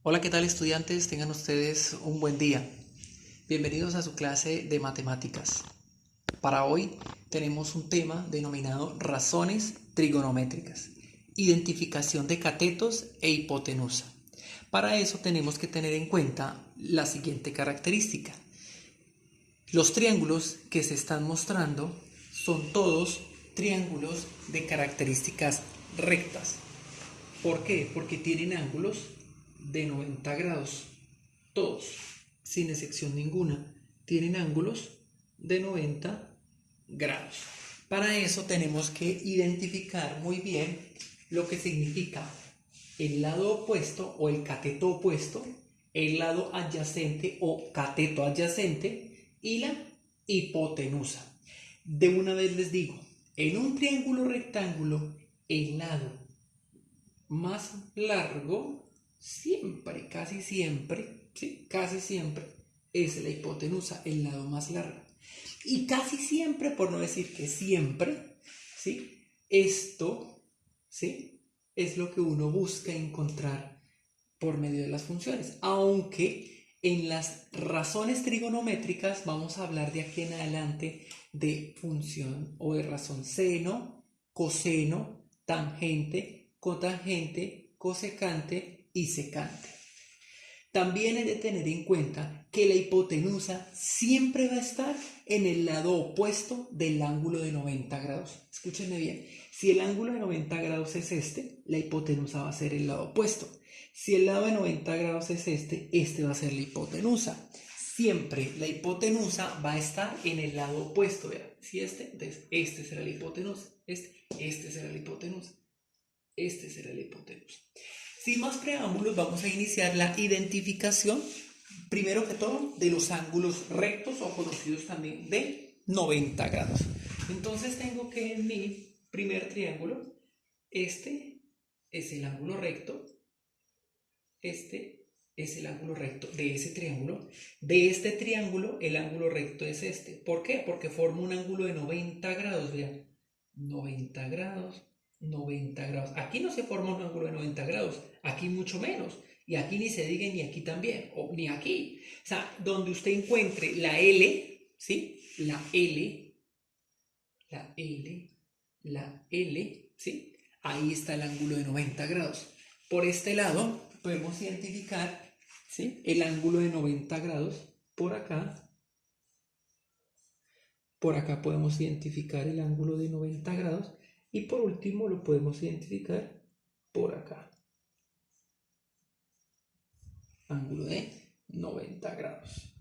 Hola, ¿qué tal estudiantes? Tengan ustedes un buen día. Bienvenidos a su clase de matemáticas. Para hoy tenemos un tema denominado razones trigonométricas, identificación de catetos e hipotenusa. Para eso tenemos que tener en cuenta la siguiente característica. Los triángulos que se están mostrando son todos triángulos de características rectas. ¿Por qué? Porque tienen ángulos de 90 grados. Todos, sin excepción ninguna, tienen ángulos de 90 grados. Para eso tenemos que identificar muy bien lo que significa el lado opuesto o el cateto opuesto, el lado adyacente o cateto adyacente y la hipotenusa. De una vez les digo, en un triángulo rectángulo, el lado más largo siempre, casi siempre, ¿sí? Casi siempre es la hipotenusa, el lado más largo. Y casi siempre, por no decir que siempre, ¿sí? Esto, ¿sí? Es lo que uno busca encontrar por medio de las funciones. Aunque en las razones trigonométricas vamos a hablar de aquí en adelante de función o de razón seno, coseno, tangente, cotangente, cosecante y secante. También hay de tener en cuenta que la hipotenusa siempre va a estar en el lado opuesto del ángulo de 90 grados. Escúchenme bien, si el ángulo de 90 grados es este, la hipotenusa va a ser el lado opuesto. Si el lado de 90 grados es este va a ser la hipotenusa. Siempre la hipotenusa va a estar en el lado opuesto. Vean, si entonces este será la hipotenusa. Este será la hipotenusa. Este será la hipotenusa. Sin más preámbulos, vamos a iniciar la identificación, primero que todo, de los ángulos rectos o conocidos también de 90 grados. Entonces tengo que en mi primer triángulo, este es el ángulo recto, este es el ángulo recto de ese triángulo. De este triángulo, el ángulo recto es este. ¿Por qué? Porque forma un ángulo de 90 grados, vean. 90 grados, 90 grados. Aquí no se forma un ángulo de 90 grados, aquí mucho menos. Y aquí ni se diga ni aquí también, o ni aquí. O sea, donde usted encuentre la L, ¿sí? La L, la L, la L, ¿sí? Ahí está el ángulo de 90 grados. Por este lado podemos identificar, ¿sí? El ángulo de 90 grados por acá. Por acá podemos identificar el ángulo de 90 grados y por último lo podemos identificar por acá. Ángulo de 90 grados.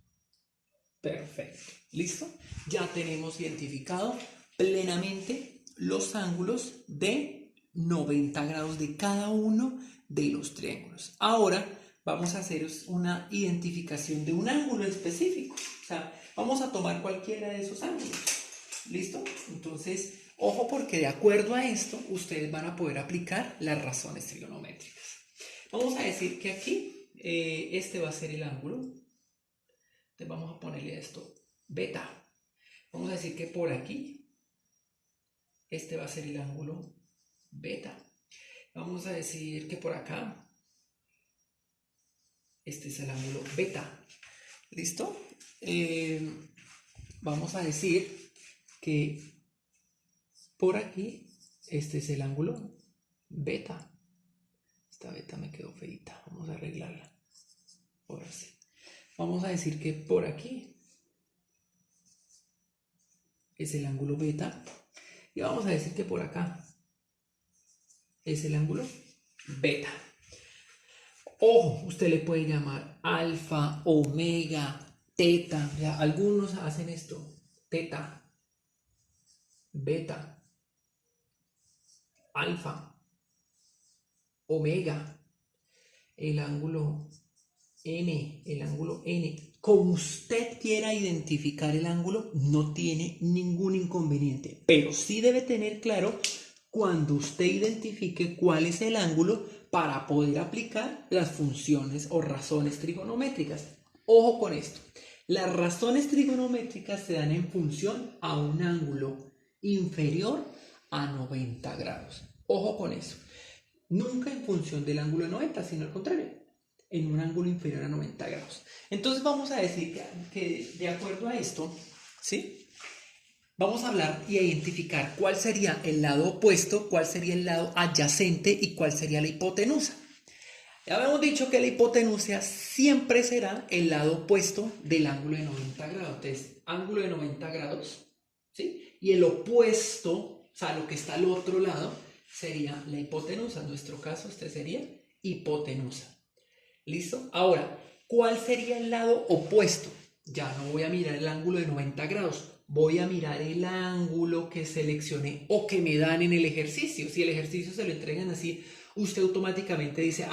Perfecto. ¿Listo? Ya tenemos identificado plenamente los ángulos de 90 grados de cada uno de los triángulos. Ahora vamos a hacer una identificación de un ángulo específico. O sea, vamos a tomar cualquiera de esos ángulos. ¿Listo? Entonces, ojo porque de acuerdo a esto, ustedes van a poder aplicar las razones trigonométricas. Vamos a decir que aquí este va a ser el ángulo. Entonces vamos a ponerle a esto beta. Vamos a decir que por aquí, este va a ser el ángulo beta. Vamos a decir que por acá, este es el ángulo beta. ¿Listo? Vamos a decir que por aquí, este es el ángulo beta. Esta beta me quedó feita. Vamos a arreglarla. Ahora sí. Vamos a decir que por aquí es el ángulo beta. Y vamos a decir que por acá es el ángulo beta. Ojo, usted le puede llamar alfa, omega, teta. Ya, algunos hacen esto. Teta, beta, alfa, omega, el ángulo N, el ángulo N. Como usted quiera identificar el ángulo, no tiene ningún inconveniente. Pero sí debe tener claro cuando usted identifique cuál es el ángulo para poder aplicar las funciones o razones trigonométricas. Ojo con esto. Las razones trigonométricas se dan en función a un ángulo inferior a 90 grados. Ojo con eso. Nunca en función del ángulo de 90, sino al contrario. en un ángulo inferior a 90 grados. Entonces vamos a decir que de acuerdo a esto, ¿sí? Vamos a hablar y a identificar cuál sería el lado opuesto, cuál sería el lado adyacente y cuál sería la hipotenusa. Ya habíamos dicho que la hipotenusa siempre será el lado opuesto del ángulo de 90 grados. Entonces, ángulo de 90 grados, ¿sí? Y el opuesto, o sea, lo que está al otro lado, sería la hipotenusa. En nuestro caso, este sería hipotenusa. ¿Listo? Ahora, ¿cuál sería el lado opuesto? Ya no voy a mirar el ángulo de 90 grados. Voy a mirar el ángulo que seleccioné o que me dan en el ejercicio. Si el ejercicio se lo entregan así, usted automáticamente dice,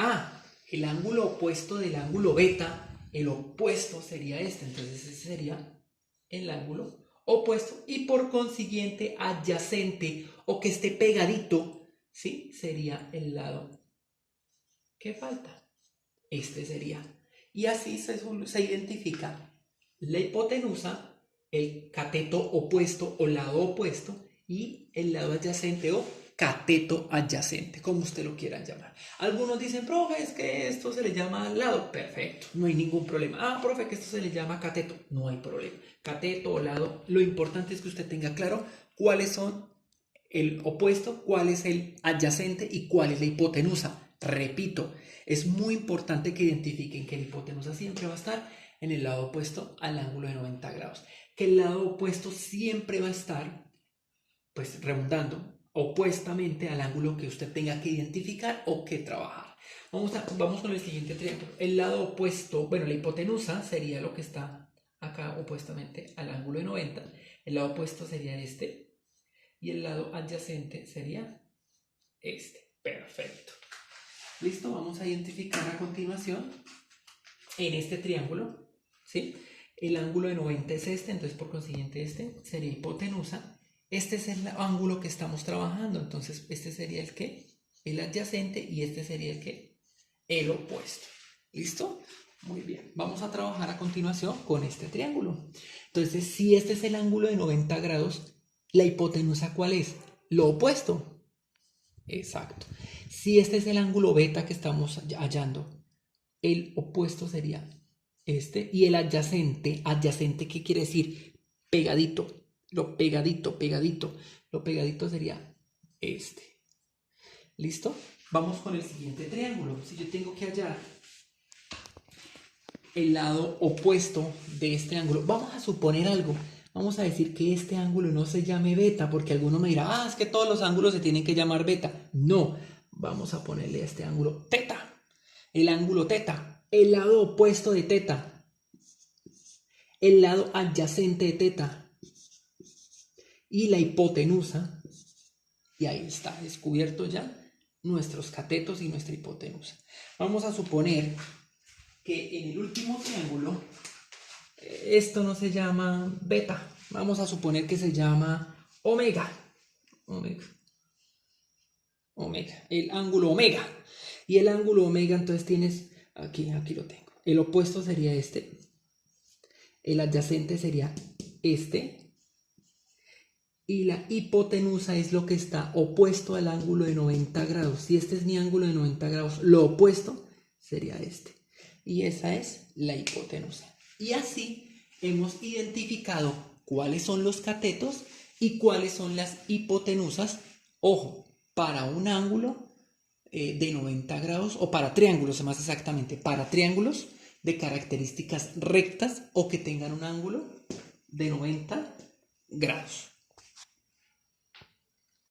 el ángulo opuesto del ángulo beta, el opuesto sería este. Entonces ese sería el ángulo opuesto y por consiguiente adyacente o que esté pegadito, ¿sí? Sería el lado que falta. Este sería. Y así se identifica la hipotenusa, el cateto opuesto o lado opuesto y el lado adyacente o cateto adyacente, como usted lo quiera llamar. Algunos dicen, profe, es que esto se le llama lado. Perfecto, no hay ningún problema. Profe, que esto se le llama cateto. No hay problema. Cateto o lado, lo importante es que usted tenga claro cuáles son el opuesto, cuál es el adyacente y cuál es la hipotenusa. Repito, es muy importante que identifiquen que la hipotenusa siempre va a estar en el lado opuesto al ángulo de 90 grados. Que el lado opuesto siempre va a estar, pues, redundando opuestamente al ángulo que usted tenga que identificar o que trabajar. Vamos con el siguiente triángulo. El lado opuesto, bueno, la hipotenusa sería lo que está acá opuestamente al ángulo de 90. El lado opuesto sería este y el lado adyacente sería este. Perfecto. Listo, vamos a identificar a continuación en este triángulo, ¿sí? El ángulo de 90 es este, entonces por consiguiente este sería hipotenusa. Este es el ángulo que estamos trabajando, entonces este sería el que, el adyacente y este sería el que, el opuesto. ¿Listo? Muy bien, vamos a trabajar a continuación con este triángulo. Entonces, si este es el ángulo de 90 grados, ¿la hipotenusa cuál es? Lo opuesto. Exacto. Si este es el ángulo beta que estamos hallando, el opuesto sería este. Y el adyacente, ¿adyacente qué quiere decir? Pegadito. Lo pegadito, pegadito. Lo pegadito sería este. ¿Listo? Vamos con el siguiente triángulo. Si yo tengo que hallar el lado opuesto de este ángulo, vamos a suponer algo. Vamos a decir que este ángulo no se llame beta, porque alguno me dirá, es que todos los ángulos se tienen que llamar beta. No, vamos a ponerle a este ángulo teta. El ángulo teta, el lado opuesto de teta, el lado adyacente de teta y la hipotenusa. Y ahí está, descubierto ya nuestros catetos y nuestra hipotenusa. Vamos a suponer que en el último triángulo esto no se llama beta, vamos a suponer que se llama omega. Omega, el ángulo omega. Y el ángulo omega, entonces tienes, aquí lo tengo. El opuesto sería este. El adyacente sería este. Y la hipotenusa es lo que está opuesto al ángulo de 90 grados. Si este es mi ángulo de 90 grados, lo opuesto sería este. Y esa es la hipotenusa. Y así hemos identificado cuáles son los catetos y cuáles son las hipotenusas. Ojo, para un ángulo de 90 grados, o para triángulos más exactamente, para triángulos de características rectas o que tengan un ángulo de 90 grados.